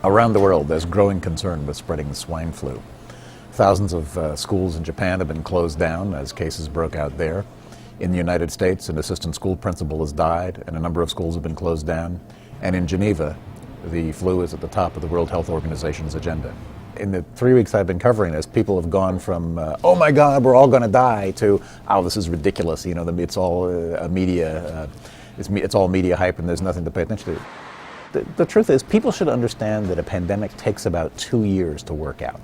Around the world, there's growing concern with spreading swine flu. Thousands of schools in Japan have been closed down as cases broke out there. In the United States, an assistant school principal has died, and a number of schools have been closed down. And in Geneva, the flu is at the top of the World Health Organization's agenda. In the 3 weeks I've been covering this, people have gone from, oh my God, we're all going to die, to, oh, this is ridiculous. You know, it's all it's all media hype, and there's nothing to pay attention to. The truth is, people should understand that a pandemic takes about 2 years to work out,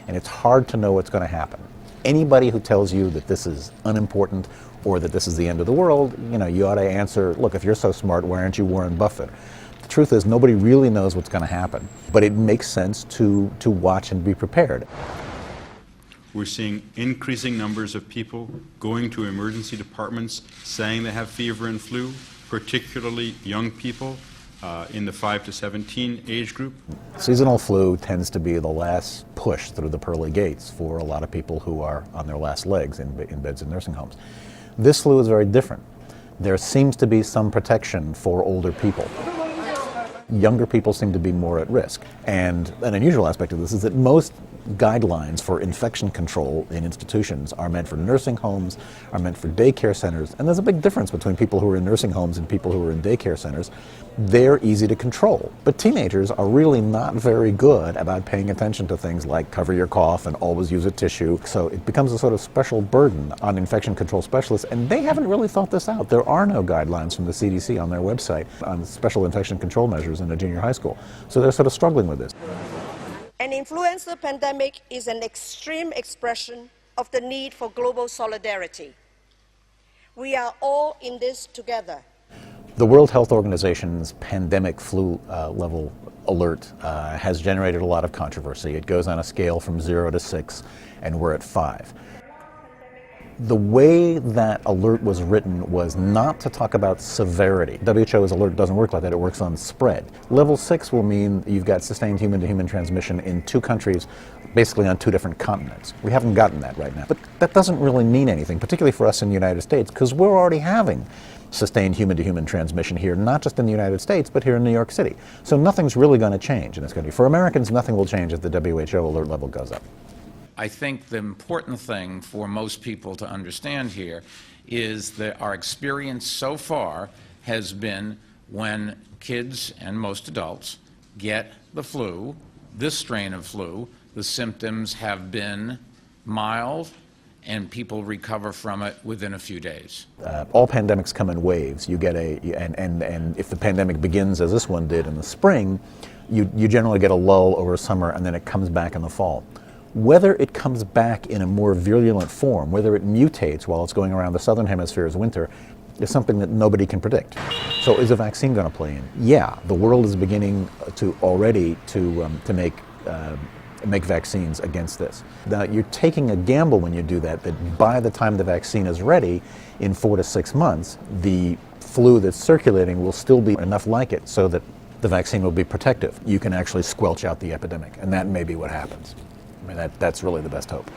and it's hard to know what's going to happen. Anybody who tells you that this is unimportant or that this is the end of the world, you know, you ought to answer, look, if you're so smart, why aren't you Warren Buffett? The truth is, nobody really knows what's going to happen, but it makes sense to watch and be prepared. We're seeing increasing numbers of people going to emergency departments saying they have fever and flu, particularly young people in the 5 to 17 age group. Seasonal flu tends to be the last push through the pearly gates for a lot of people who are on their last legs in beds in nursing homes. This flu is very different. There seems to be some protection for older people. Younger people seem to be more at risk. And an unusual aspect of this is that most guidelines for infection control in institutions are meant for nursing homes, are meant for daycare centers, and there's a big difference between people who are in nursing homes and people who are in daycare centers. They're easy to control, but teenagers are really not very good about paying attention to things like cover your cough and always use a tissue, so it becomes a sort of special burden on infection control specialists, and they haven't really thought this out. There are no guidelines from the CDC on their website on special infection control measures in a junior high school, so they're sort of struggling with this. An influenza pandemic is an extreme expression of the need for global solidarity. We are all in this together. The World Health Organization's pandemic flu level alert has generated a lot of controversy. It goes on a scale from 0 to 6, and we're at 5. The way that alert was written was not to talk about severity. WHO's alert doesn't work like that, it works on spread. Level 6 will mean you've got sustained human-to-human transmission in 2 countries, basically on 2 different continents. We haven't gotten that right now. But that doesn't really mean anything, particularly for us in the United States, because we're already having sustained human-to-human transmission here, not just in the United States, but here in New York City. So nothing's really going to change in this country. For Americans, nothing will change if the WHO alert level goes up. I think the important thing for most people to understand here is that our experience so far has been when kids and most adults get the flu, this strain of flu, the symptoms have been mild and people recover from it within a few days. All pandemics come in waves. You get and if the pandemic begins as this one did in the spring, you generally get a lull over summer and then it comes back in the fall. Whether it comes back in a more virulent form, whether it mutates while it's going around the southern hemisphere's winter, is something that nobody can predict. So is a vaccine going to play in? Yeah, the world is beginning to already to make vaccines against this. Now, you're taking a gamble when you do that by the time the vaccine is ready, in 4 to 6 months, the flu that's circulating will still be enough like it so that the vaccine will be protective. You can actually squelch out the epidemic, and that may be what happens. I mean, that's really the best hope.